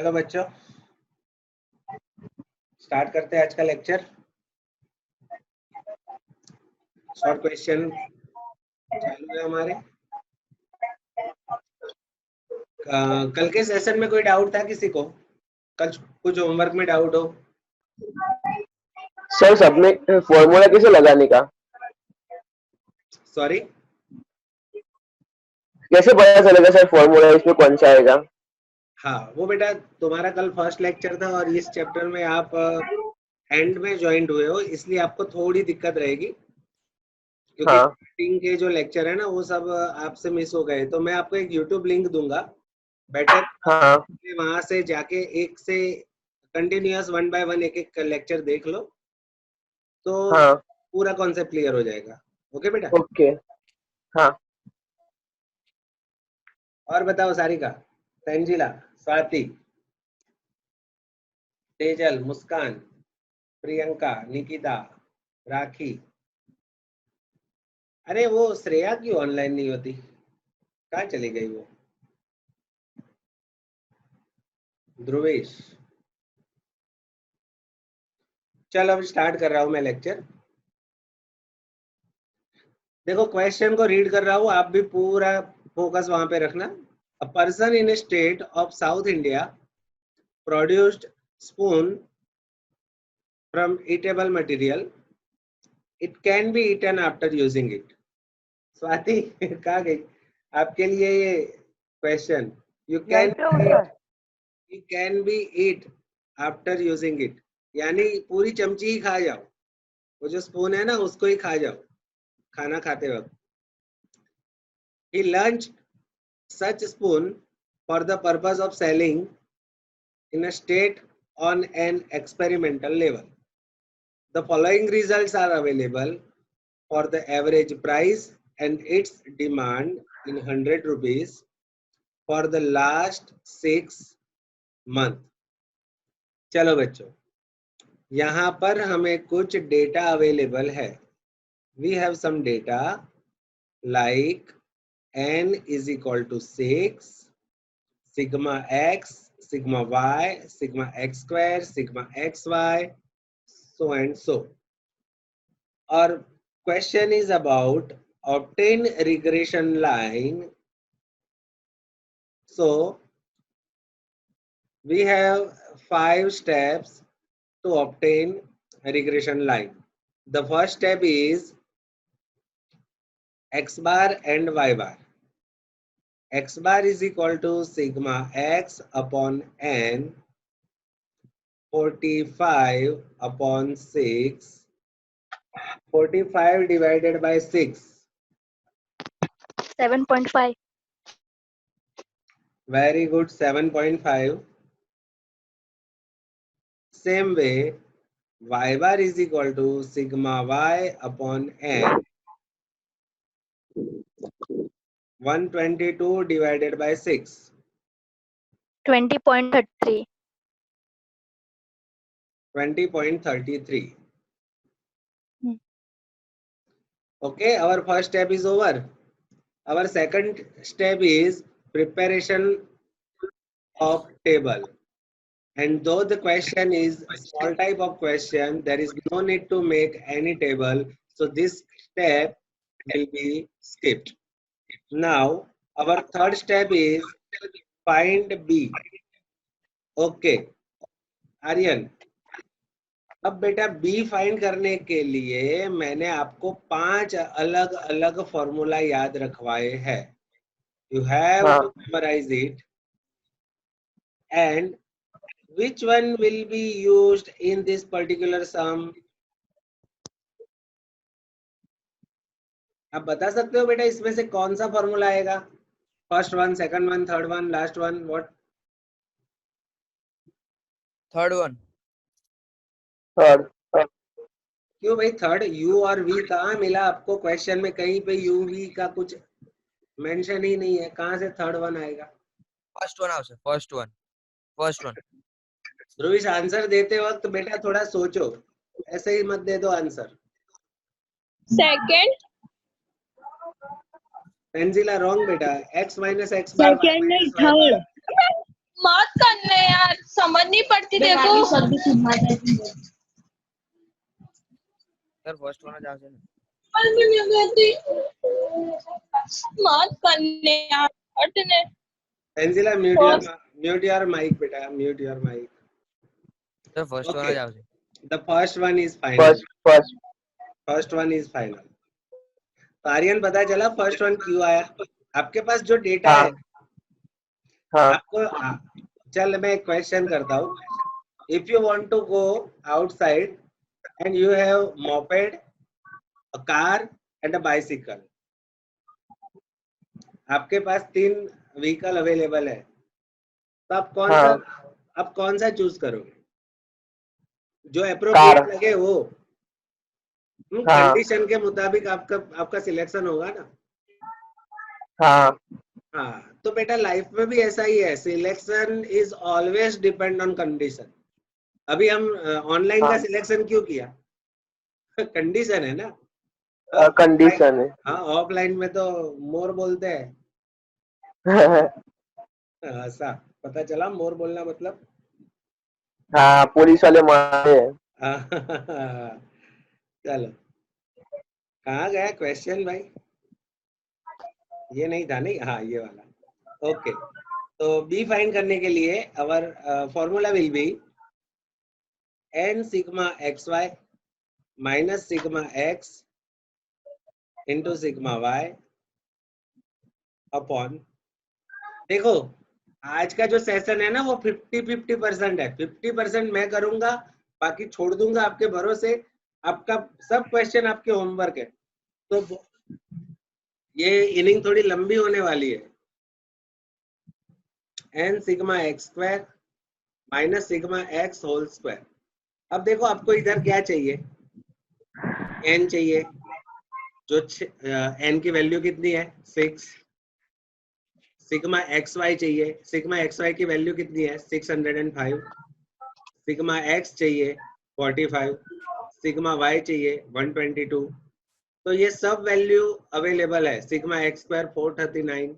चलो बच्चों स्टार्ट करते हैं आज का लेक्चर। शॉर्ट क्वेश्चन चालू है हमारे। कल के सेशन में कोई डाउट था किसी को? कल कुछ होमवर्क में डाउट हो? सर सबने फॉर्मूला कैसे लगाने का? सॉरी, कैसे पता चलेगा सर फॉर्मूला इसमें कौन सा आएगा? हाँ वो बेटा तुम्हारा कल फर्स्ट लेक्चर था और इस चैप्टर में आप एंड में ज्वाइंट हुए हो, इसलिए आपको थोड़ी दिक्कत रहेगी क्योंकि हाँ स्टार्टिंग के जो लेक्चर है ना वो सब आपसे मिस हो गए। तो मैं आपको एक यूट्यूब लिंक दूंगा, बेटर हाँ वहां से जाके एक से कंटिन्यूअस 1 बाय 1 एक एक लेक्चर देख लो तो हाँ पूरा कॉन्सेप्ट क्लियर हो जाएगा। ओके बेटा? ओके हाँ। और बताओ सारिका, तंजिला, स्वाति, तेजल, मुस्कान, प्रियंका, निकिता, राखी। अरे वो श्रेया क्यों ऑनलाइन नहीं होती? कहाँ चली गई वो? ध्रुवेश। चलो अब स्टार्ट कर रहा हूं मैं लेक्चर। देखो क्वेश्चन को रीड कर रहा हूं, आप भी पूरा फोकस वहां पे रखना। A person in a state of south India produced spoon from edible material, it can be eaten after using it. Swati कहाँ गई? आपके लिए ये question. You can be eat after using it, यानी पूरी चमची ही खा जाओ, वो जो स्पून है ना उसको ही खा जाओ खाना खाते वक्त। He launched such spoon for the purpose of selling in a state on an experimental level. The following results are available for the average price and its demand in 100 rupees for the last 6 months. चलो बच्चों, यहाँ पर हमें कुछ data available है। We have some data like n is equal to 6, sigma x, sigma y, sigma x square, sigma xy, so and so. Our question is about obtain regression line. So we have 5 steps to obtain a regression line. The first step is x bar and y bar. X bar is equal to sigma x upon n 45 upon 6. 45 divided by 6. 7.5. Very good, 7.5. Same way, y bar is equal to sigma y upon n 122 divided by 6. 20.33. 20.33. Okay, our first step is over. Our second step is preparation of table. And though the question is a small type of question, there is no need to make any table. So this step will be skipped. Now, our third step is find B. Okay, Aryan, अब बेटा B find करने के लिए मैंने आपको 5 अलग अलग formula याद रखवाए हैं. You have to memorize it. And which one will be used in this particular sum? आप बता सकते हो बेटा इसमें से कौन सा फॉर्मूला आएगा? First one, second one, third one, last one, what? Third one. Third. क्यों भाई थर्ड? यू और वी कहाँ मिला आपको क्वेश्चन में? कहीं पे यू वी का कुछ मेंशन ही नहीं है, कहाँ से थर्ड वन आएगा? फर्स्ट वन आवશે. First one. ध्रुवीश, आंसर देते वक्त बेटा थोड़ा सोचो, ऐसे ही मत दे दो आंसर. सेकंड. पेंजिला रॉन्ग बेटा. x minus x bar, y second नहीं, minus y bar. मत करने यार, समझ नहीं पड़ती देखो। सर फर्स्ट वन जाओ से मत करने यार, हटने। पेंसिला म्यूट योर माइक बेटा, mute your mic. Sir first one Okay. जाओ से The first one is final. First First one is final. तो आर्यन पता चला फर्स्ट वन क्यों आया? आपके पास जो डेटा हाँ. है हाँ. आपको चल मैं एक क्वेश्चन करता हूँ. If you want to go outside and you have moped, a car and a bicycle, आपके पास 3 व्हीकल अवेलेबल है, तो हाँ. आप कौन सा चूज करोगे? जो कार. अप्रोप्रिएट लगे वो. हाँ. कंडीशन के मुताबिक आपका सिलेक्शन होगा ना. हाँ. हाँ, तो बेटा लाइफ में भी ऐसा ही है, selection is always depend on condition. अभी हम ऑनलाइन का हाँ. सिलेक्शन क्यों किया? कंडीशन है ना. कंडीशन है. हाँ, ऑफलाइन में तो मोर बोलते हैं. ऐसा पता चला मोर बोलना मतलब. हाँ, पुलिस वाले मारे हैं. चलो, कहाँ गया क्वेश्चन भाई? ये नहीं था, नहीं, हाँ ये वाला. ओके, तो बी फाइंड करने के लिए अवर formula will be n sigma xy minus sigma x into sigma y upon. देखो, आज का जो सेशन है ना वो 50-50% है. 50% मैं करूंगा, बाकी छोड़ दूंगा आपके भरोसे. आपका सब क्वेश्चन आपके होमवर्क है, तो ये इनिंग थोड़ी लंबी होने वाली है. n sigma x square minus sigma x whole square. अब देखो आपको इधर क्या चाहिए? n चाहिए, जो n की वैल्यू कितनी है? 6. सिग्मा एक्स वाई चाहिए, सिग्मा एक्स वाई की वैल्यू कितनी है? 605. सिग्मा एक्स चाहिए 45, सिग्मा वाई चाहिए 122. तो ये सब वैल्यू अवेलेबल है. Sigma x square 439.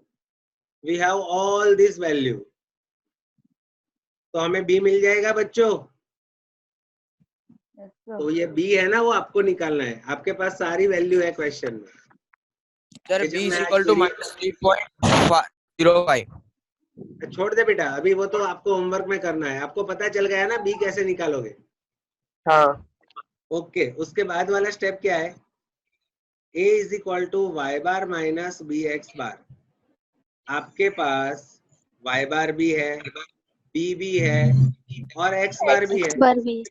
We have all this value. तो हमें बी मिल जाएगा बच्चों. तो ये बी है ना, वो आपको निकालना है. आपके पास सारी वैल्यू है क्वेश्चन में. सर ये जब b is मैं equal to minus 3.05. छोड़ दे बेटा, अभी वो तो आपको होमवर्क में करना है. आपको पता चल गया ना बी कैसे निकालोगे? हाँ. ओके, उसके बाद वाला स्टेप क्या है? a is equal to Y bar minus B x bar. आपके पास y बार भी है, b भी है और x बार भी है. बार भी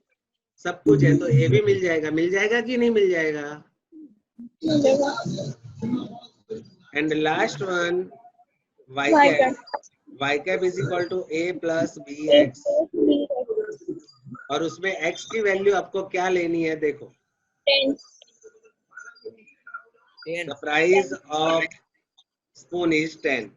सब कुछ है, तो a भी मिल जाएगा. मिल जाएगा कि नहीं मिल जाएगा? मिलेगा। And last one y cap is equal to a plus B x. और उसमें x की वैल्यू आपको क्या लेनी है? देखो, 10 the price of spoon is 10.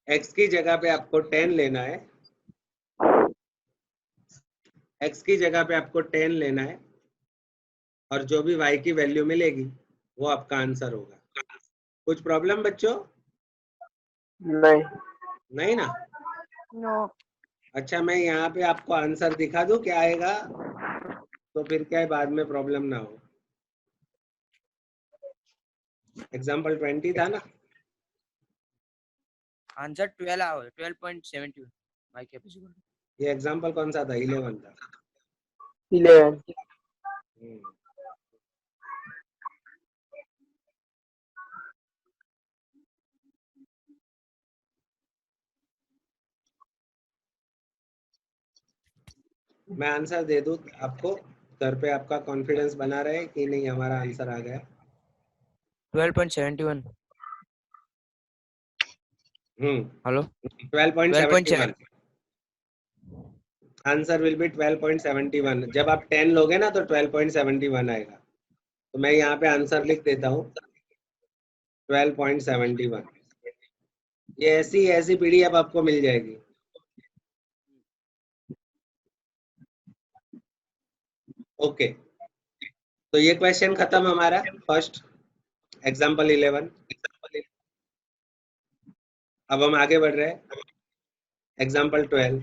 x की जगह पे आपको 10 लेना है. x की जगह पे आपको 10 लेना है, और जो भी y की वैल्यू मिलेगी वो आपका आंसर होगा. कुछ प्रॉब्लम बच्चों? नहीं. नहीं ना? नो. अच्छा, मैं यहाँ पे आपको आंसर दिखा दूं क्या आएगा, तो फिर क्या है, बाद में प्रॉब्लम ना हो. एग्जाम्पल 20 था ना. आंसर 12 आओ 12.71 y cap is equal to. ये एग्जाम्पल कौन सा था? 11 था. 11. मैं आंसर दे दूं आपको, घर पे आपका कॉन्फिडेंस बना रहे कि नहीं हमारा आंसर आ गया. 12.71. हेलो 12.71. Answer will be 12.71. जब आप 10 लोगे ना तो 12.71 आएगा. तो मैं यहाँ पे आंसर लिख देता हूँ 12.71. ये ऐसी पीडीएफ आपको मिल जाएगी. ओके, तो ये क्वेश्चन खत्म हमारा फर्स्ट. एग्जाम्पल 11। अब हम आगे बढ़ रहे हैं, एग्जाम्पल 12।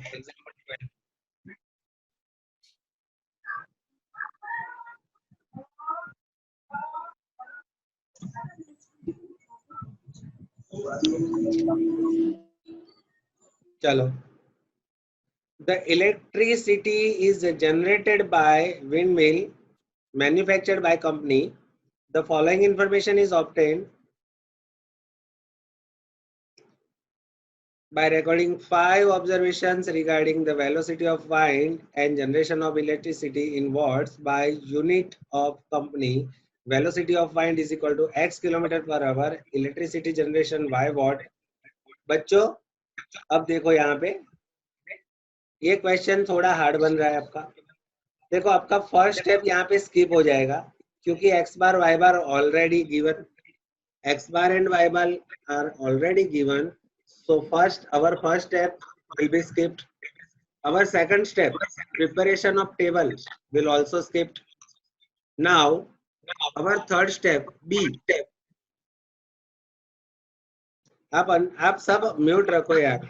चलो, the electricity is generated by windmill manufactured by company. The following information is obtained by recording 5 observations regarding the velocity of wind and generation of electricity in watts by unit of company. Velocity of wind is equal to x kilometre per hour, electricity generation y watt। बच्चों अब देखो यहाँ पे ये question थोड़ा hard बन रहा है आपका। देखो आपका फर्स्ट स्टेप यहाँ पे स्किप हो जाएगा क्योंकि x bar y bar already given, x bar and y bar are already given, so our first step will be skipped. Our second step, preparation of table, will also skipped. Now our third step B। आप सब mute रखो यार।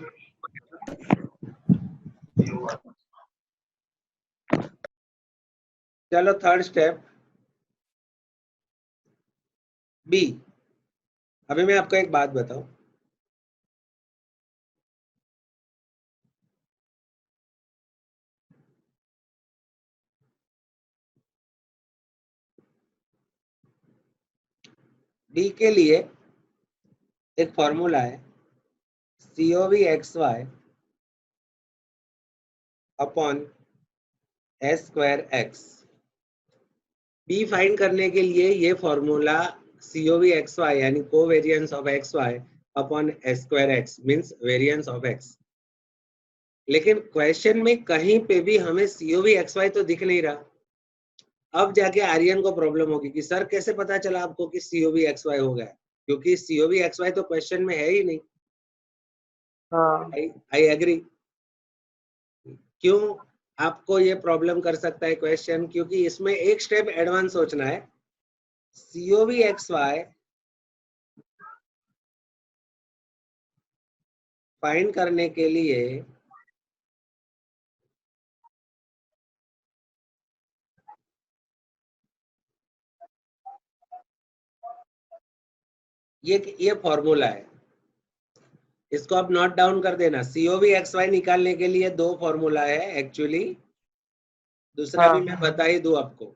चलो third step B. अभी मैं आपको एक बात बताऊं, डी के लिए एक फॉर्मूला है COV XY upon S square X। B find करने के लिए ये फॉर्मूला COV XY यानी covariance of XY upon S square X means variance of X। लेकिन क्वेश्चन में कहीं पे भी हमें COV XY तो दिख नहीं रहा। अब जाके आर्यन को प्रॉब्लम होगी कि सर कैसे पता चला आपको कि COV XY हो गया, क्योंकि COV XY तो क्वेश्चन में है ही नहीं। हाँ आई एग्री। क्यों आपको ये प्रॉब्लम कर सकता है क्वेश्चन, क्योंकि इसमें एक स्टेप एडवांस सोचना है। COV XY फाइंड करने के लिए ये फॉर्मूला है, इसको आप नोट डाउन कर देना। COV XY निकालने के लिए दो फॉर्मूला है एक्चुअली, दूसरा भी मैं बता ही दूं आपको।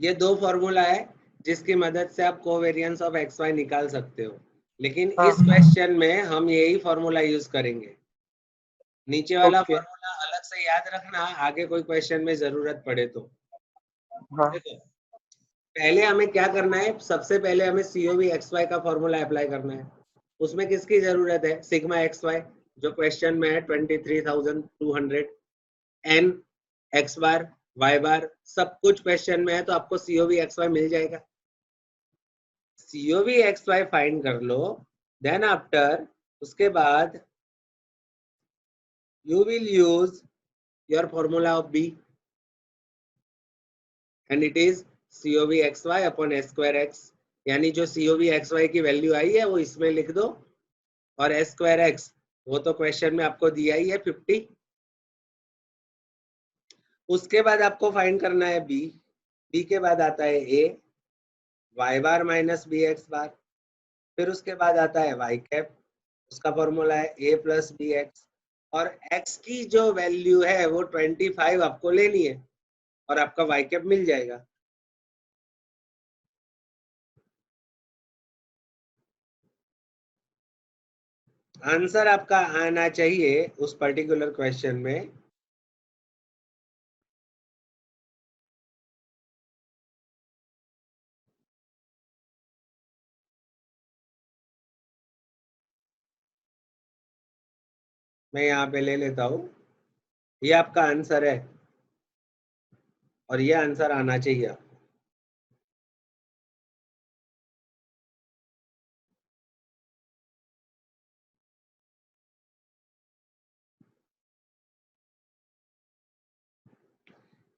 ये दो फॉर्मूला है जिसकी मदद से आप कोवेरियंस ऑफ XY निकाल सकते हो, लेकिन इस क्वेश्चन में हम यही फॉर्मूला यूज करेंगे। नीचे वाला फॉर्मूला अलग से याद रखना, आगे कोई क्वेश्चन में जरूरत पड़े तो। देखो पहले हमें क्या करना है, सबसे पहले हमें COV XY का फॉर्मूला अप्लाई करना है। उसमें किसकी जरूरत है, सिग्मा XY जो क्वेश्चन में है 23,200, n x बार y बार सब कुछ क्वेश्चन में है, तो आपको COV XY मिल जाएगा। COV XY फाइंड कर लो, देन आफ्टर उसके बाद you will use your formula of B and it is COV XY upon S square X। यानी जो COV XY की वैल्यू आई है वो इसमें लिख दो, और S square X वो तो क्वेश्चन में आपको दिया ही है 50। उसके बाद आपको फाइंड करना है B। B के बाद आता है A y bar minus B x bar, फिर उसके बाद आता है y कैप, उसका फॉर्मूला है A प्लस बी एक्स, और x की जो वैल्यू है वो 25 आपको लेनी है और आपका y कैप मिल जाएगा। आंसर आपका आना चाहिए उस पर्टिकुलर क्वेश्चन में मैं यहाँ पे ले लेता हूँ, ये आपका आंसर है और ये आंसर आना चाहिए आपको।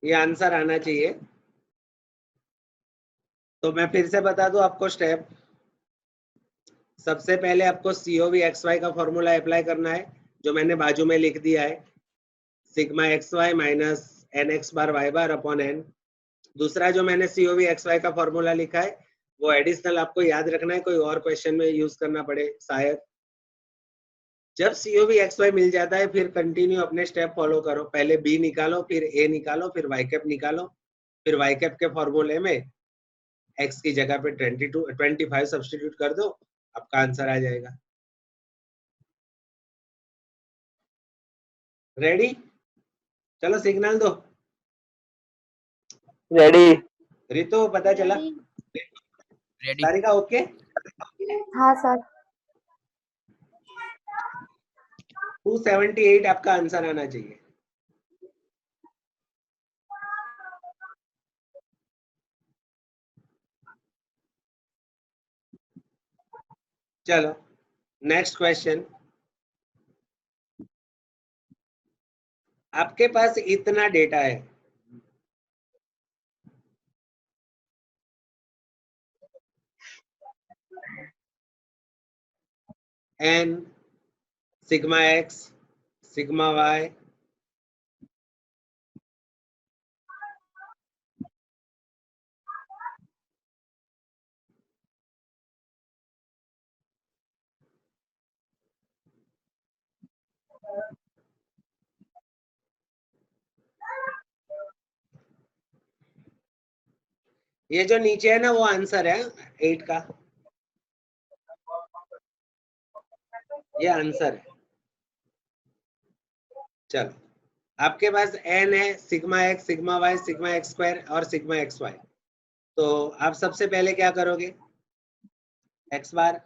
ये आंसर आना चाहिए। तो मैं फिर से बता दूं आपको स्टेप। सबसे पहले आपको COV XY का फॉर्मूला अप्लाई करना है, जो मैंने बाजू में लिख दिया है, सिग्मा XY माइनस NX बार Y बार अपॉन N। दूसरा जो मैंने COV XY का फॉर्मूला लिखा है वो एडिशनल आपको याद रखना है, कोई और क्वेश्चन में यूज करना पड़े शायद। जब COV XY मिल जाता है फिर कंटिन्यू अपने स्टेप फॉलो करो। पहले B निकालो, फिर A निकालो, फिर Y कैप निकालो, फिर Y कैप के फॉर्मूले में X की जगह पे 25 सब्स्टिट्यूट कर दो, आपका आंसर आ जाएगा। रेडी? चलो सिग्नल दो। रेडी। रितु पता चला? रेडी। सारिका ओके? हाँ सर। 278 आपका आंसर आना चाहिए। चलो नेक्स्ट क्वेश्चन। आपके पास इतना डेटा है, n sigma x sigma y ये जो नीचे है ना वो आंसर है 8 का, ये आंसर है। चलो आपके पास n है, sigma x sigma y sigma x square और सिग्मा x y। तो आप सबसे पहले क्या करोगे, x bar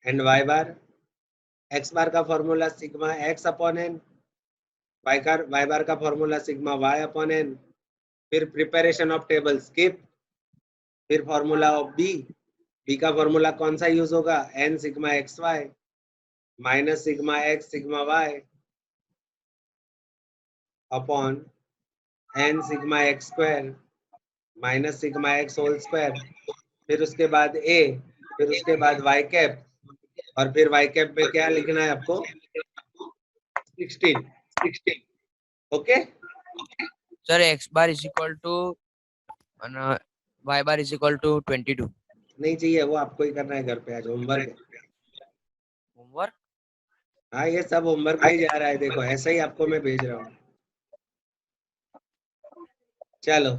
and y bar. x bar का formula sigma x upon n, y bar का formula sigma y upon n। फिर प्रिपरेशन ऑफ टेबल स्किप, फिर फॉर्मूला ऑफ बी का फॉर्मूला कौन सा यूज होगा, n sigma x y minus sigma x sigma y upon n sigma x square minus sigma x whole square. फिर उसके बाद a, फिर उसके बाद y कैप, और फिर y कैप में क्या लिखना है आपको, 16। Okay? Sir x bar is equal to y bar is equal to 22। नहीं चाहिए, वो आपको ही करना है घर पे, आज होमवर्क है। होमवर्क। हाँ ये सब होमवर्क में ही जा रहा है, देखो ऐसा ही आपको मैं भेज रहा हूँ। चलो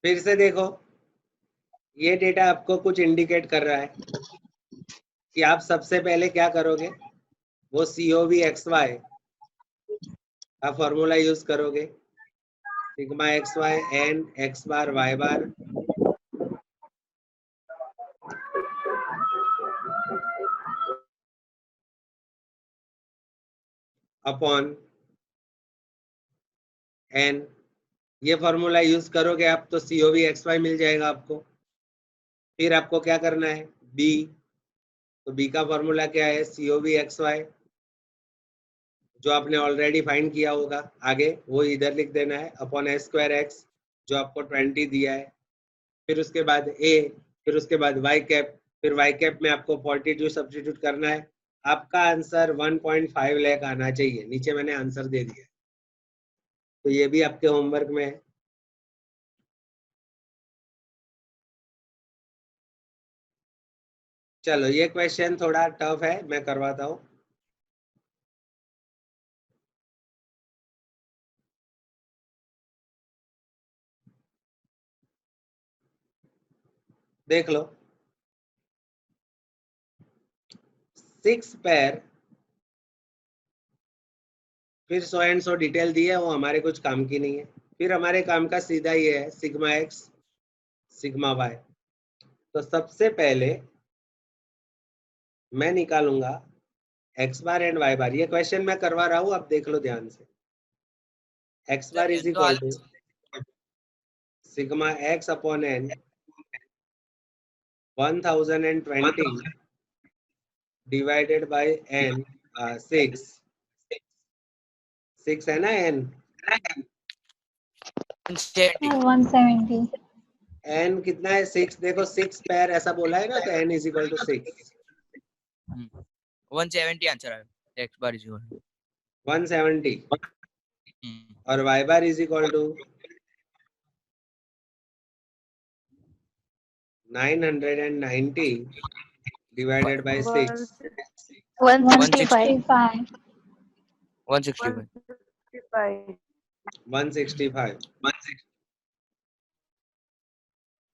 फिर से देखो, ये डेटा आपको कुछ इंडिकेट कर रहा है कि आप सबसे पहले क्या करोगे, वो COV XY का फॉर्मूला यूज करोगे, sigma XY N x bar y bar upon n। ये फॉर्मूला यूज करोगे आप तो COV XY मिल जाएगा आपको। फिर आपको क्या करना है, b, तो b का फॉर्मूला क्या है, COV XY जो आपने ऑलरेडी फाइंड किया होगा आगे, वो इधर लिख देना है अपॉन s स्क्वायर x जो आपको 20 दिया है। फिर उसके बाद a, फिर उसके बाद y कैप, फिर y कैप में आपको 42 सब्स्टिट्यूट करना है। आपका आंसर 1.5 लाख आना चाहिए। नीचे मैंने आंसर दे दिया, तो ये भी आपके होमवर्क में है। चलो ये क्वेश्चन थोड़ा टफ है, मैं करवाता हूँ। देख लो, 6 पेयर, फिर 100 एंड 100 डिटेल दी है, वो हमारे कुछ काम की नहीं है। फिर हमारे काम का सीधा ये है, सिग्मा एक्स सिग्मा वाई। तो सबसे पहले मैं निकालूंगा x बार एंड y बार। ये क्वेश्चन मैं करवा रहा हूँ, आप देख लो ध्यान से। x bar is तो equal to sigma x upon n 1020 divided by n 6 है ना n 170 170. n कितना है 6 देखो 6 पैर ऐसा बोला है ना तो n is equal to 6 170 answer है x बार इज इक्वल 170 और y bar is equal to 990 divided by 6 165. 165 165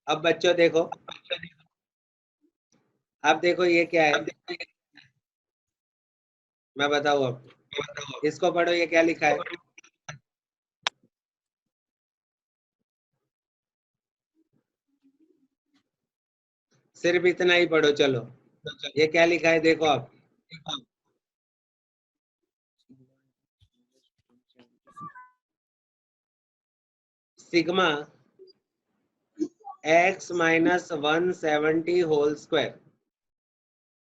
अब बच्चों देखो अब देखो ये क्या है मैं बताऊं अब इसको पढ़ो ये क्या लिखा है सिर्फ इतना ही पढ़ो चलो ये क्या लिखा है देखो आप sigma x minus 170 whole square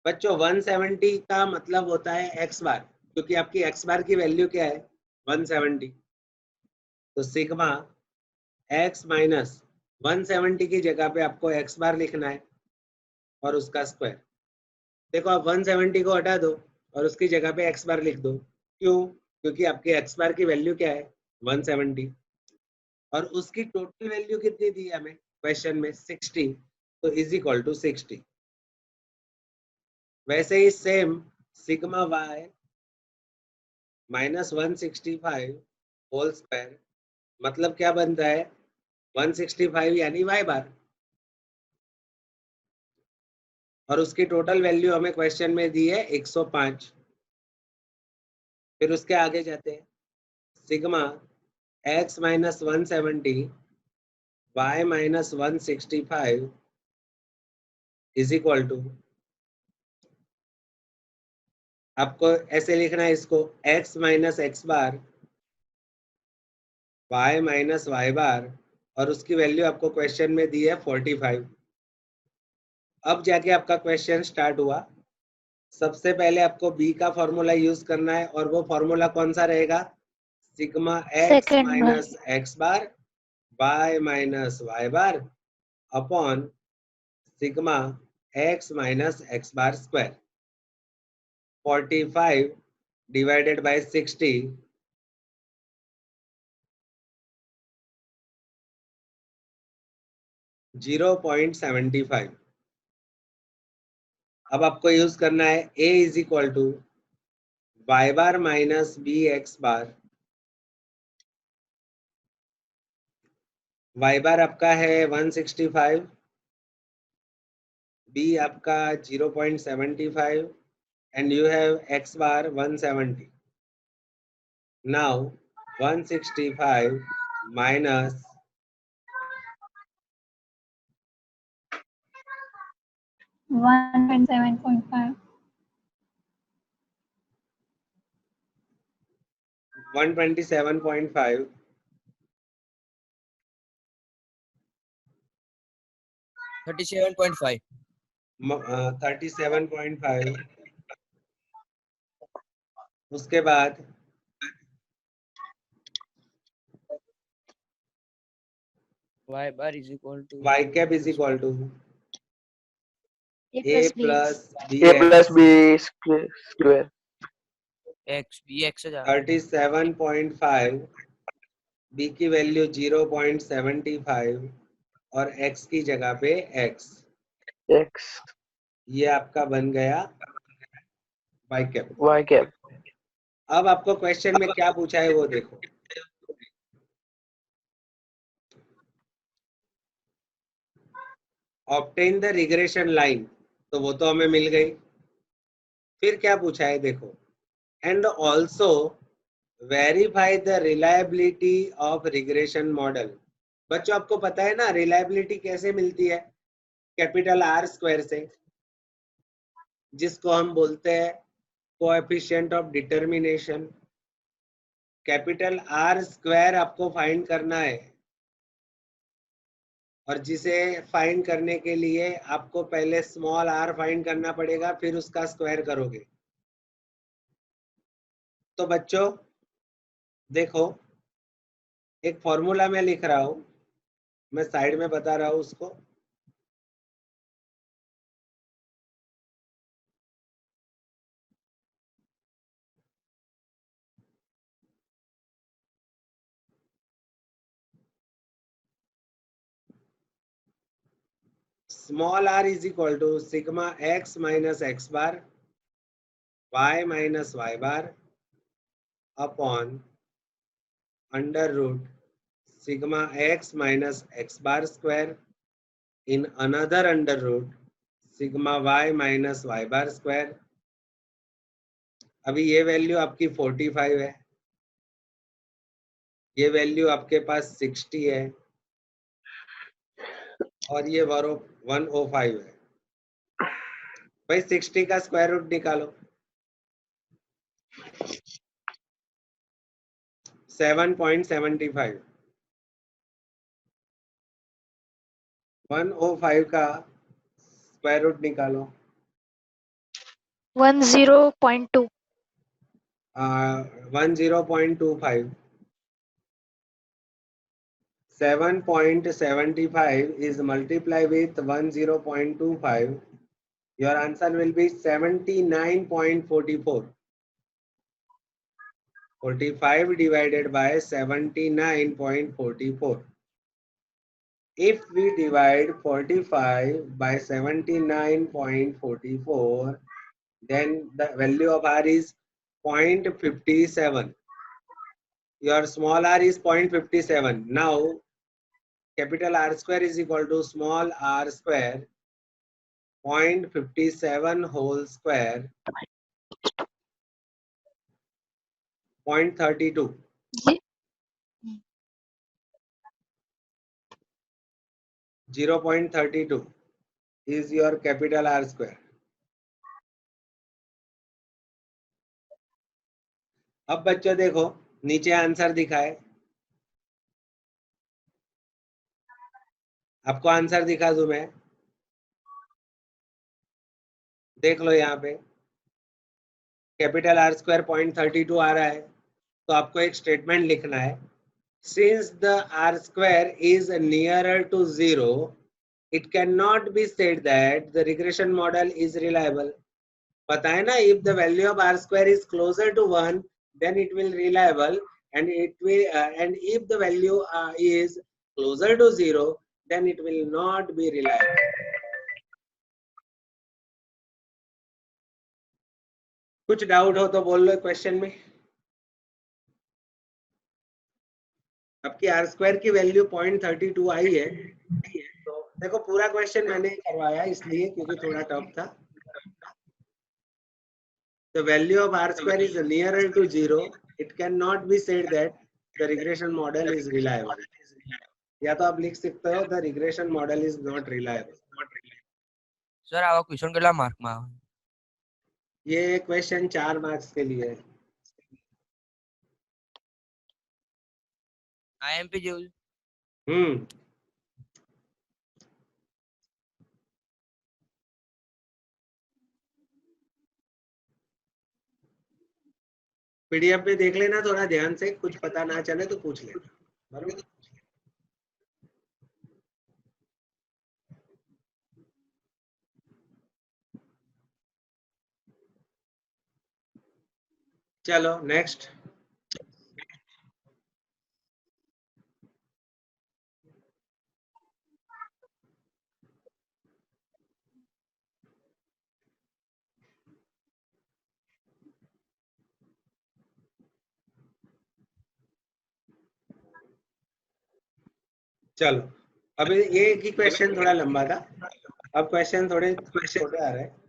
बच्चों 170 का मतलब होता है x बार क्योंकि आपकी x बार की वैल्यू क्या है 170 तो सिग्मा x माइनस 170 की जगह पे आपको x बार लिखना है और उसका स्क्वायर देखो आप 170 को हटा दो और उसकी जगह पे x बार लिख दो क्यों क्योंकि आपके x बार की वैल्यू क्या है 170 और उसकी टोटल वैल्यू कितनी दी है हमें क्वेश्चन में 60 तो इज इक्वल टू 60 वैसे ही same sigma y minus 165 whole square मतलब क्या बनता है 165 यानी y बार और उसकी टोटल वैल्यू हमें क्वेश्चन में दी है 105 फिर उसके आगे जाते हैं sigma x minus 170 y minus 165 is equal to आपको ऐसे लिखना है इसको x minus x bar y minus y bar और उसकी वैल्यू आपको क्वेश्चन में दी है 45 अब जाके आपका क्वेश्चन स्टार्ट हुआ सबसे पहले आपको b का फॉर्मूला यूज करना है और वो फॉर्मूला कौन सा रहेगा sigma x Second minus x bar y minus y bar upon sigma x minus x bar square 45 divided by 60 0.75 अब आपको यूज करना है a is equal to Y bar minus B x bar Y bar आपका है 165 b आपका 0.75 and you have x bar 170 now 165 minus 127.5. 127.5 37.5 37.5 उसके बाद y bar is equal to y cap is equal to a plus b a plus b square x bx 37.5 b की value 0.75 और x की जगह पे x x ये आपका बन गया y cap y cap अब आपको क्वेश्चन में क्या पूछा है वो देखो ऑब्टेन द रिग्रेशन लाइन तो वो तो हमें मिल गई फिर क्या पूछा है देखो and also verify the reliability of regression model बच्चों आपको पता है ना रिलायबिलिटी कैसे मिलती है कैपिटल R स्क्वायर से जिसको हम बोलते हैं coefficient of determination capital R square आपको फाइंड करना है, और जिसे फाइंड करने के लिए आपको पहले स्मॉल आर फाइंड करना पड़ेगा, फिर उसका स्क्वायर करोगे। तो बच्चों देखो, एक फॉर्मूला मैं लिख रहा हूं, मैं साइड में बता रहा हूं उसको। Small r is equal to sigma x minus x bar y minus y bar upon under root sigma x minus x bar square in another under root sigma y minus y bar square. अभी ये value आपकी 45 है, ये value आपके पास 60 है, और ये 105 है। भाई 60 का स्क्वायर रूट निकालो। 7.75। 105 का स्क्वायर रूट निकालो। 10.2. 10.25। 7.75 is multiplied with 10.25. Your answer will be 79.44. 45 divided by 79.44. If we divide 45 by 79.44, then the value of R is 0.57. Your small r is 0.57. Now, capital R square is equal to small r square 0.57 whole square 0.32. 0.32 is your capital R square. अब बच्चों देखो, नीचे answer दिखा है, आपको answer दिखा दूं मैं, देख लो यहाँ पे कैपिटल आर स्क्वायर 0.32 आ रहा है, तो आपको एक स्टेटमेंट लिखना है, since the r square is nearer to 0, it cannot be said that the regression model is reliable. पता है ना, if the value of r square is closer to 1, then it will reliable, and it will and if the value is closer to 0, then it will not be reliable. कुछ doubt हो तो बोल लो question में। आपकी are square की value 0.32 आई है, तो देखो पूरा क्वेश्चन मैंने करवाया इसलिए क्योंकि थोड़ा टफ था। The value of r square is nearer to 0. It cannot be said that the regression model is reliable. या तो आप लिख सकते हो the regression model is not reliable. Sir आवा क्वेश्चन કેટલા માર્ક માં આવે? ये क्वेश्चन 4 मार्क्स के लिए है। આઈએમપી જેવું? पीडीएफ में देख लेना थोड़ा ध्यान से, कुछ पता ना चले तो पूछ लेना, बराबर। चलो नेक्स्ट। चलो अभी ये एक ही क्वेश्चन थोड़ा लंबा था, अब क्वेश्चन थोड़े छोटे आ रहे हैं।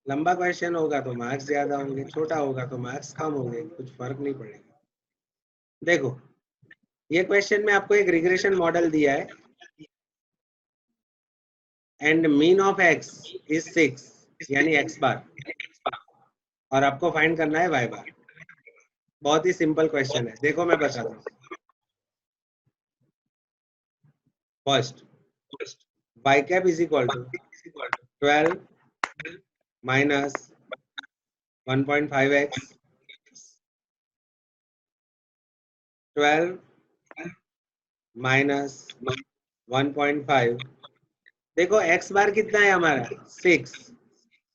लंबा क्वेश्चन होगा तो मार्क्स ज्यादा होंगे, छोटा होगा तो मार्क्स कम होंगे, कुछ फर्क नहीं पड़ेगा। देखो ये क्वेश्चन में आपको एक रिग्रेशन मॉडल दिया है, and mean of x is 6 यानी एक्स बार, और आपको फाइंड करना है y बार। बहुत ही सिंपल क्वेश्चन है, देखो मैं बताता हूँ। First y cap is equal to 12 minus 1.5x 12 minus 1.5। देखो x बार कितना है हमारा 6,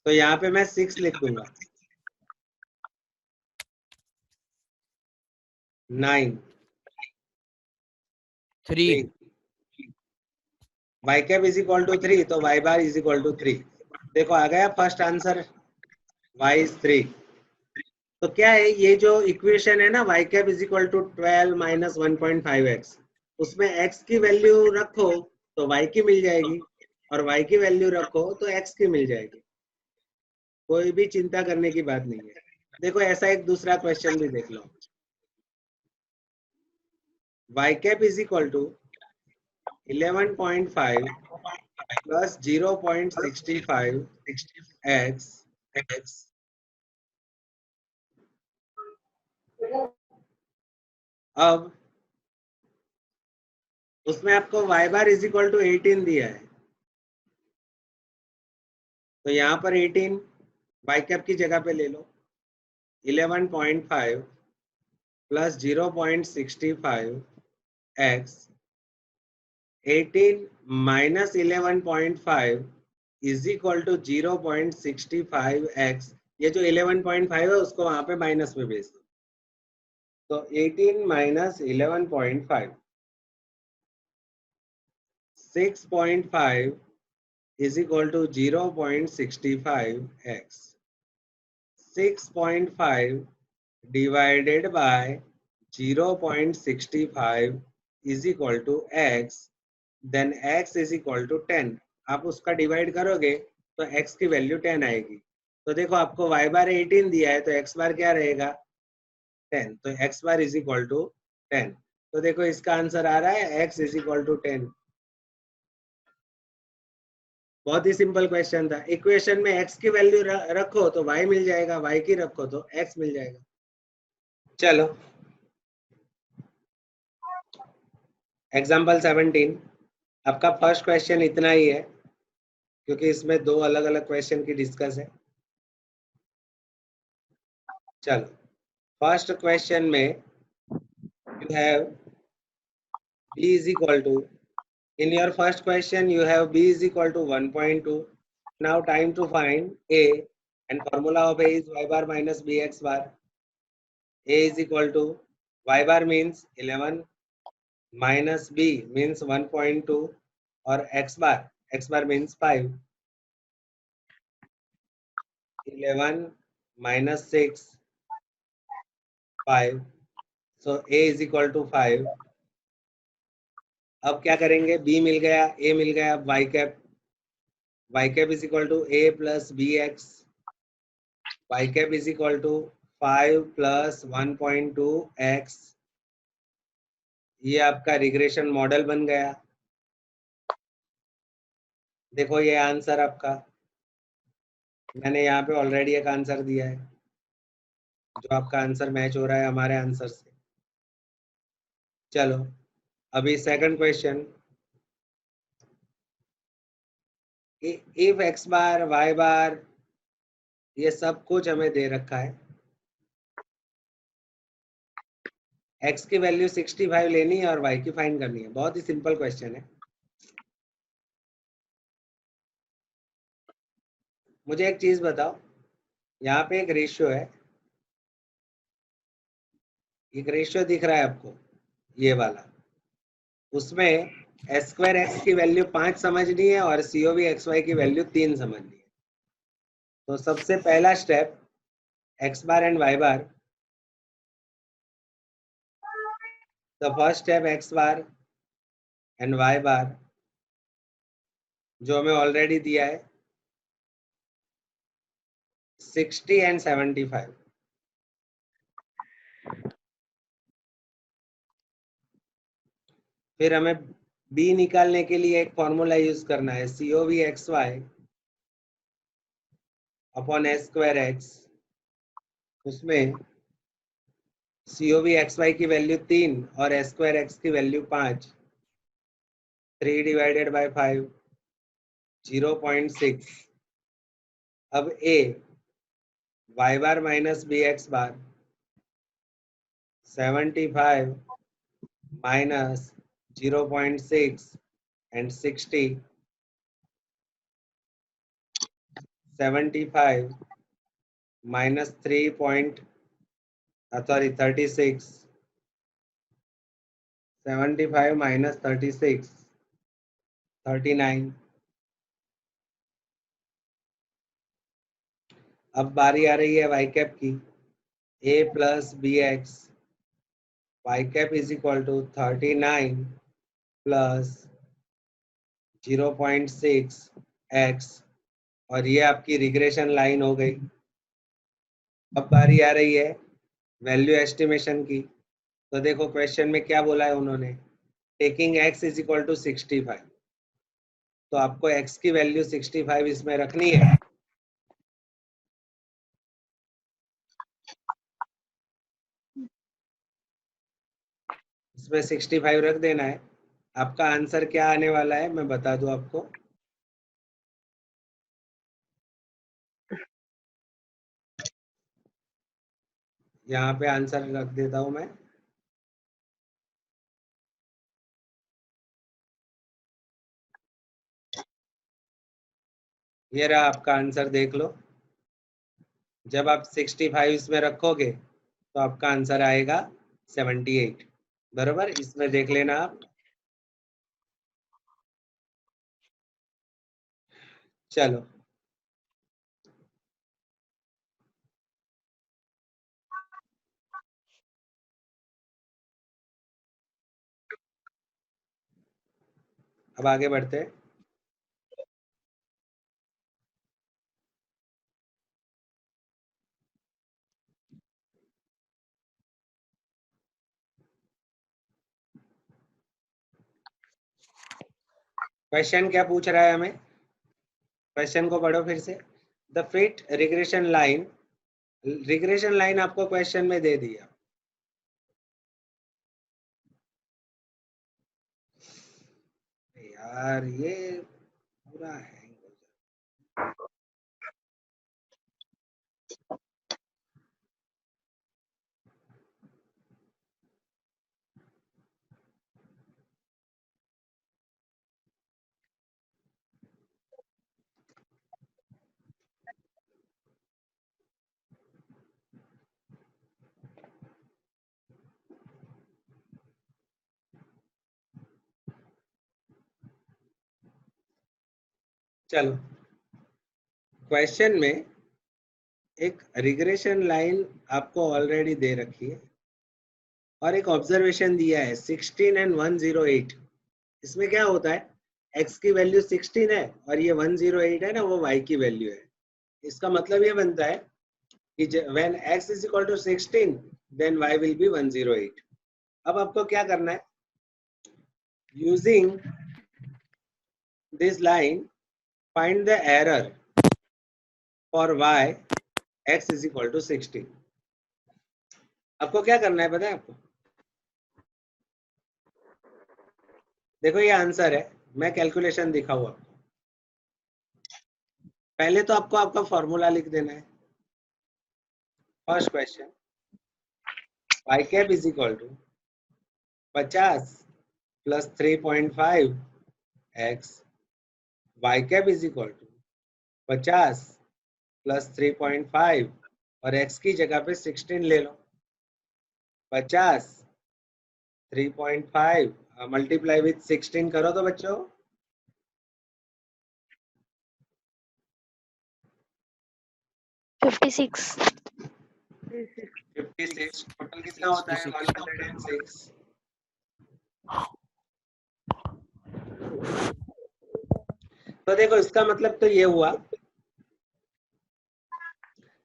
तो यहाँ पे मैं 6 लिख दूंगा। 9 3 y cap is equal to 3, तो y bar is equal to 3। देखो आ गया फर्स्ट आंसर, y इज 3। तो क्या है ये जो इक्वेशन है ना, y cap is equal to 12 minus 1.5x, उसमें x की वैल्यू रखो तो y की मिल जाएगी, और y की वैल्यू रखो तो x की मिल जाएगी। कोई भी चिंता करने की बात नहीं है। देखो ऐसा एक दूसरा क्वेश्चन भी देख लो। y cap is equal to 11.5 plus 0.65 x। अब उसमें आपको y bar is equal to 18 दिया है, तो यहाँ पर 18 y कैप की जगह पे ले लो। 11.5 plus 0.65 x, 18 minus 11.5 is equal to 0.65 x। ये जो 11.5 है उसको वहां पे माइनस में भेज दो, तो 18 minus 11.5 6.5 is equal to 0.65 x. 6.5 divided by 0.65 is equal to x, then x is equal to 10। आप उसका डिवाइड करोगे तो x की वैल्यू 10 आएगी। तो देखो आपको y बार 18 दिया है, तो x बार क्या रहेगा 10, तो x bar is equal to 10। तो देखो इसका आंसर आ रहा है x इज इक्वल टू 10। बहुत ही सिंपल क्वेश्चन था। इक्वेशन में x की वैल्यू रखो तो y मिल जाएगा, y की रखो तो x मिल जाएगा। चलो एग्जाम्पल 17। आपका फर्स्ट क्वेश्चन इतना ही है, क्योंकि इसमें दो अलग अलग क्वेश्चन की डिस्कस है। चलो फर्स्ट क्वेश्चन में you have b is equal to, in your first question you have b is equal to 1.2. Now time to find a, and formula of a is y bar minus bx bar. A is equal to y bar means 11 minus b means 1.2 और x bar means 5. 11 minus 6 5, so a is equal to 5. अब क्या करेंगे, b मिल गया, a मिल गया, y cap is equal to a plus bx, y cap is equal to 5 plus 1.2 x। ये आपका regression model बन गया। देखो ये आंसर आपका, मैंने यहाँ पे ऑलरेडी एक आंसर दिया है, जो आपका आंसर मैच हो रहा है हमारे आंसर से। चलो अभी second question. If x bar y बार ये सब कुछ हमें दे रखा है, x की वैल्यू 65 लेनी है और y की फाइंड करनी है। बहुत ही सिंपल क्वेश्चन है। मुझे एक चीज बताओ, यहाँ पे एक रेशियो है, एक रेशियो दिख रहा है आपको ये वाला, उसमें स्क्वायर एक्स की वैल्यू 5 समझनी है और COV XY की वैल्यू 3 समझनी है। तो सबसे पहला step x bar and y bar, the first step x bar and y बार जो हमें ऑलरेडी दिया है 60 एंड 75। फिर हमें b निकालने के लिए एक फॉर्मूला यूज करना है, COV XY upon S square x उसमें COV XY की वैल्यू 3 और S2X की वैल्यू 5, 3 डिवाइडेड बाय 5, 0.6. अब A y bar minus B x bar 75 minus 0.6 and 60, 75 minus 36, 75 minus 36, 39. अब बारी आ रही है वाई कैप की. A plus B x y cap is equal to 39 plus 0.6 x, और ये आपकी रिग्रेशन लाइन हो गई. अब बारी आ रही है वैल्यू एस्टिमेशन की. तो देखो क्वेश्चन में क्या बोला है उन्होंने, taking x is equal to 65. तो आपको x की वैल्यू 65 इसमें रखनी है. इसमें 65 रख देना है. आपका आंसर क्या आने वाला है मैं बता दूं आपको. यहाँ पे आंसर रख देता हूं मैं. ये रहा आपका आंसर, देख लो. जब आप 65 इसमें रखोगे तो आपका आंसर आएगा 78. बराबर, इसमें देख लेना आप. चलो अब आगे बढ़ते हैं. क्वेश्चन क्या पूछ रहा है हमें, क्वेश्चन को पढ़ो फिर से. The fit regression line, regression line आपको क्वेश्चन में दे दिया. यार ये पूरा हैंग हो जाता. चलो क्वेश्चन में एक रिग्रेशन लाइन आपको ऑलरेडी दे रखी है और एक ऑब्जर्वेशन दिया है 16 एंड 108. इसमें क्या होता है, x की वैल्यू 16 है और ये 108 है ना, वो y की वैल्यू है. इसका मतलब ये बनता है कि when x is equal to 16 then y will be 108. अब आपको क्या करना है, using this line find the error for y x is equal to 16. आपको क्या करना है पता है आपको, देखो ये आंसर है, मैं कैलकुलेशन दिखाऊं आपको. पहले तो आपको आपका फॉर्मूला लिख देना है. First question, y cap is equal to 50 plus 3.5 x, y cap is equal to 50 plus 3.5 और x की जगह पे 16 ले लो. 50 3.5 मल्टीप्लाई विथ 16 करो तो बच्चों 56. 56. टोटल कितना होता है 106. तो देखो इसका मतलब तो ये हुआ.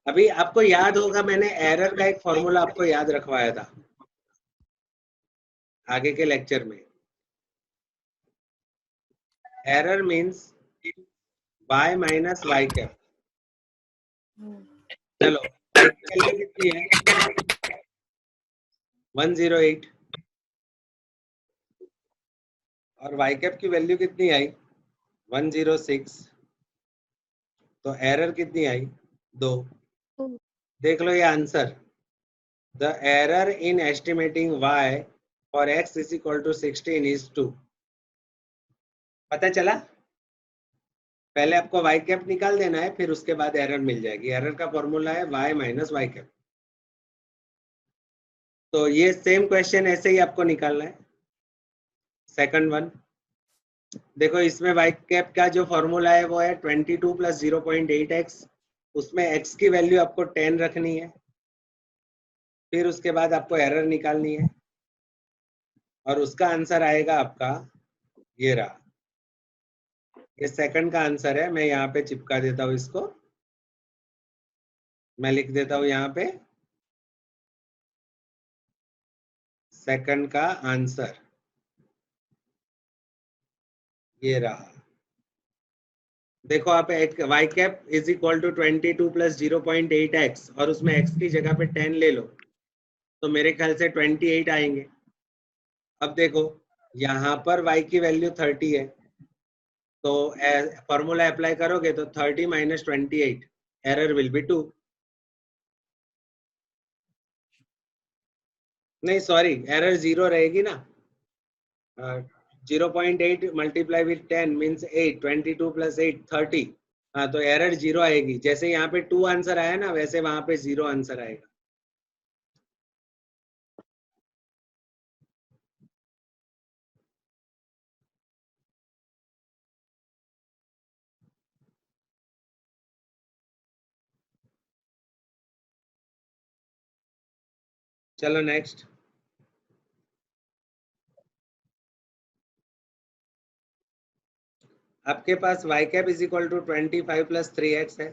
अभी आपको याद होगा मैंने एरर का एक फॉर्मूला आपको याद रखवाया था आगे के लेक्चर में. Error means y minus y cap. चलो वैल्यू कितनी है 108 और वाई कैप की वैल्यू कितनी आई 106, तो एरर कितनी आई 2। देख लो ये answer, the error in estimating y for x is equal to 16 is 2। पता चला? पहले आपको y कैप निकाल देना है, फिर उसके बाद एरर मिल जाएगी। एरर का फॉर्मूला है y माइनस वाई कैप। तो ये सेम क्वेश्चन ऐसे ही आपको निकालना है। सेकंड वन देखो, इसमें वाई कैप का जो फॉर्मूला है वो है 22 प्लस 0.8x, उसमें x की वैल्यू आपको 10 रखनी है, फिर उसके बाद आपको एरर निकालनी है और उसका आंसर आएगा आपका ये रहा। ये सेकंड का आंसर है, मैं यहाँ पे चिपका देता हूँ इसको, मैं लिख देता हूँ यहाँ पे सेकंड का आंसर ये रहा। देखो आप एक y cap is equal to 22 plus 0.8x और उसमें x की जगह पे 10 ले लो, तो मेरे ख्याल से 28 आएंगे। अब देखो यहाँ पर y की वैल्यू 30 है, तो फॉर्मूला अप्लाई करोगे तो 30 माइनस 28, एरर विल बी 2। नहीं सॉरी, एरर 0 रहेगी ना। 0.8 मल्टीप्लाई विथ 10 मीन्स 8, 22 प्लस 8 30। हाँ, तो एरर 0 आएगी। जैसे यहाँ पे 2 आंसर आया ना, वैसे वहां पे 0 आंसर आएगा। चलो नेक्स्ट। आपके पास y cap is equal to 25 plus 3x है,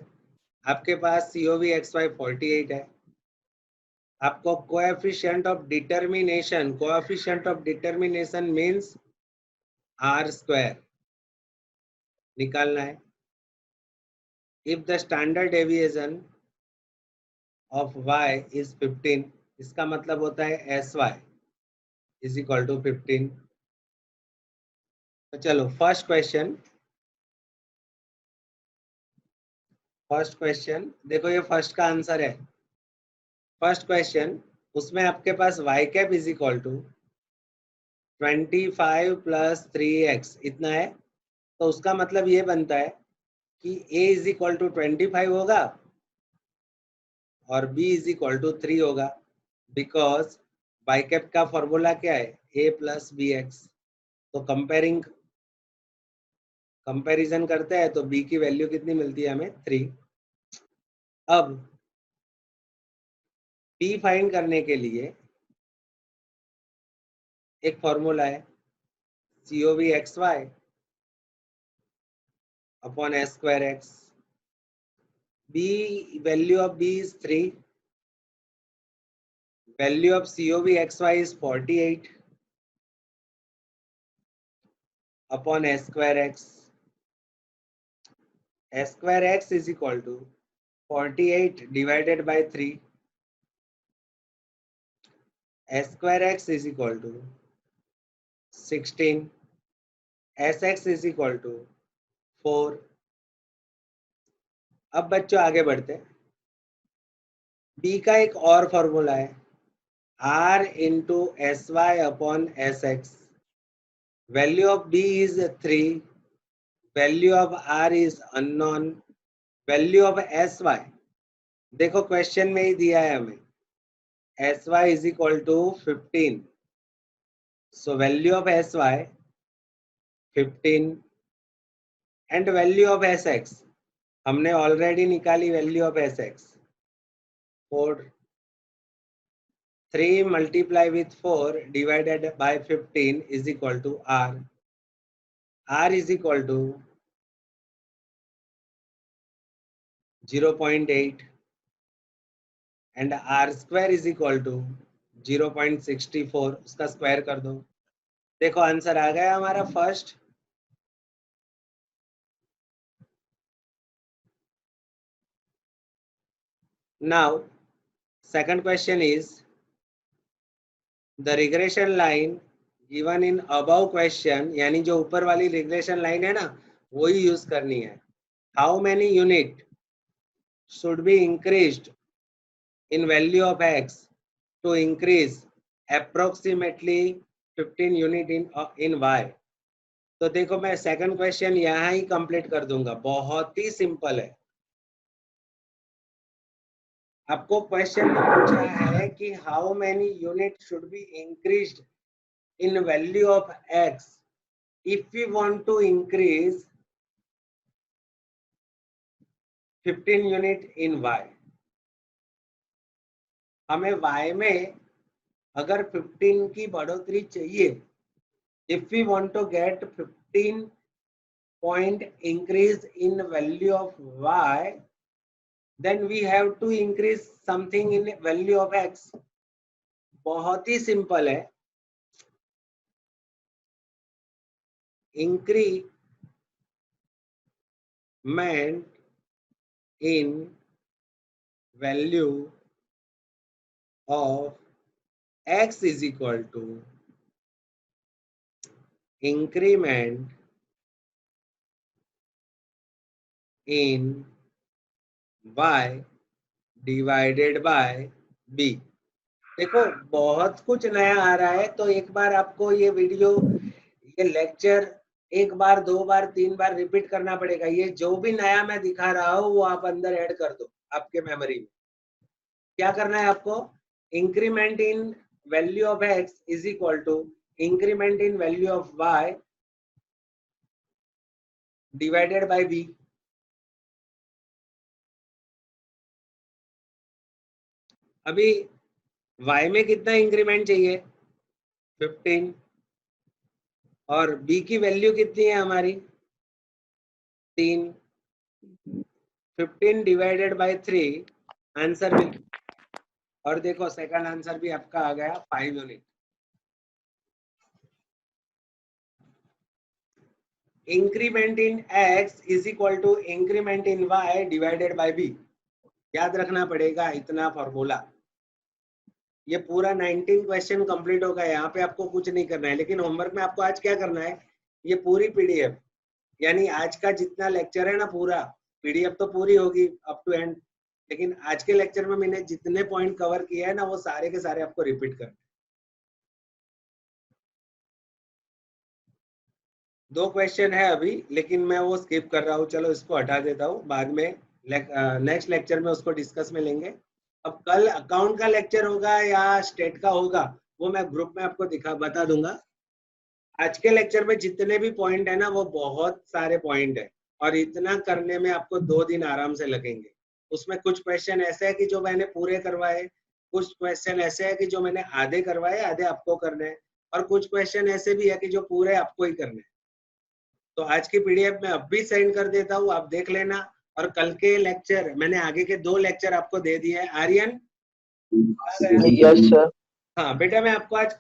आपके पास COV XY 48 है, आपको coefficient of determination means r square निकालना है। If the standard deviation of y is 15, इसका मतलब होता है SY इज इक्वल टू 15। तो चलो फर्स्ट क्वेश्चन देखो, ये फर्स्ट का आंसर है। फर्स्ट क्वेश्चन, उसमें आपके पास y cap is equal to 25 plus 3x इतना है, तो उसका मतलब ये बनता है कि a इज इक्वल टू 25 होगा और b इज इक्वल टू 3 होगा, बिकॉज y कैप का फॉर्मूला क्या है a प्लस bx। तो कंपैरिजन करते हैं तो b की वैल्यू कितनी मिलती है हमें 3। अब p फाइंड करने के लिए एक फॉर्मूला है COV XY upon s square x। b value of b is 3, value of COV XY is 48 upon s square x. S square x is equal to 48 divided by 3. S square x is equal to 16. Sx is equal to 4. अब बच्चों आगे बढ़ते हैं। b का एक और formula है r into sy upon sx. Value of b is 3. Value of r is unknown. Value of sy, देखो क्वेश्चन में ही दिया है हमें, sy is equal to 15. So value of sy 15 and value of sx हमने already निकाली। Value of sx 4, 3 multiply with 4 divided by 15 is equal to r. r is equal to 0.8 and r square is equal to 0.64। उसका square कर दो, देखो answer आ गया हमारा first. Now second question is the regression line given in above question, यानी जो ऊपर वाली regression line है ना वही यूज करनी है. How many unit should be increased in value of x to increase approximately 15 unit in y. तो देखो मैं सेकंड क्वेश्चन यहाँ ही कंप्लीट कर दूंगा, बहुत ही सिंपल है. आपको क्वेश्चन में पूछा है कि how many unit should be increased in value of x if we want to increase 15 unit in y. हमें y में अगर 15 की बढ़ोतरी चाहिए, if we want to get 15 point increase in value of y, then we have to increase something in value of x. बहुत ही simple है. Increment in value of x is equal to increment in y divided by b. देखो बहुत कुछ नया आ रहा है, तो एक बार आपको ये वीडियो, ये लेक्चर एक बार, दो बार, तीन बार रिपीट करना पड़ेगा. ये जो भी नया मैं दिखा रहा हूँ वो आप अंदर ऐड कर दो आपके मेमोरी में. क्या करना है आपको? Increment in value of x is equal to increment in value of y divided by b. अभी y में कितना इंक्रीमेंट चाहिए? 15. और b की वैल्यू कितनी है हमारी? 3. 15 डिवाइडेड बाय 3 आंसर विल, और देखो सेकंड आंसर भी आपका आ गया 5 unit. Increment in x is equal to increment in y divided by b. याद रखना पड़ेगा इतना फॉर्मूला. ये पूरा 19 क्वेश्चन कंप्लीट होगा. यहाँ पे आपको कुछ नहीं करना है, लेकिन होमवर्क में आपको आज क्या करना है, ये पूरी पीडीएफ, यानी आज का जितना लेक्चर है ना पूरा पीडीएफ तो पूरी होगी अप टू एंड, लेकिन आज के लेक्चर में मैंने जितने पॉइंट कवर किया है ना वो सारे के सारे आपको रिपीट करना है. 2 क्वेश्चन है अभी, लेकिन मैं वो स्किप कर रहा हूँ. चलो इसको हटा देता हूँ, बाद में नेक्स्ट लेक्चर में उसको डिस्कस में लेंगे. अब कल अकाउंट का लेक्चर होगा या स्टेट का होगा वो मैं ग्रुप में आपको बता दूंगा. आज के लेक्चर में जितने भी पॉइंट है ना वो बहुत सारे पॉइंट है, और इतना करने में आपको 2 दिन आराम से लगेंगे. उसमें कुछ क्वेश्चन ऐसे है कि जो मैंने पूरे करवाए, कुछ क्वेश्चन ऐसे है कि जो मैंने आधे करवाए, आधे आपको करने हैं, और कुछ क्वेश्चन ऐसे भी है कि जो पूरे आपको ही करने हैं. तो आज की पीडीएफ में अब भी सेंड कर देता हूँ, आप देख लेना. और कल के लेक्चर मैंने आगे के 2 लेक्चर आपको दे दिए हैं. Aryan yes sir. हाँ बेटा, मैं आपको आज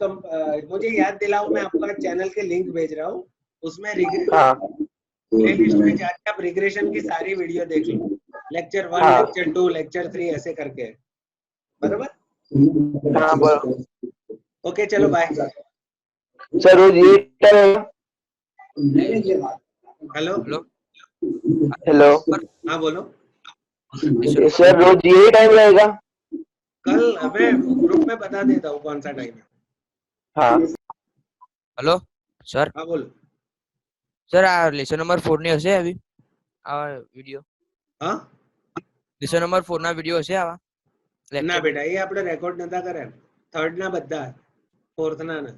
मुझे याद दिलाओ, मैं आपको आज चैनल के लिंक भेज रहा हूँ. उसमें प्लेलिस्ट में जाके आप रिग्रेशन की सारी वीडियो देख लो. लेक्चर 1, लेक्चर 2, लेक्चर 3 ऐसे करके. बराबर? हाँ बराबर. ओके चलो बाय. सर रोज ये टाइम. Hello hello hello. हाँ बोलो. सर रोज यही टाइम रहेगा? कल मैं ग्रुप में बता देता हूँ कौन सा टाइम है. हाँ. Hello sir. हाँ बोलो. સર આ લેસન નંબર 4 ની હશે આવી આ વિડિયો? हाँ લેસન નંબર 4 ના વિડિયો હશે આવા ના બેટા, એ આપણે રેકોર્ડ નતા કર્યા. 3rd ના બધા, 4th ના નથી.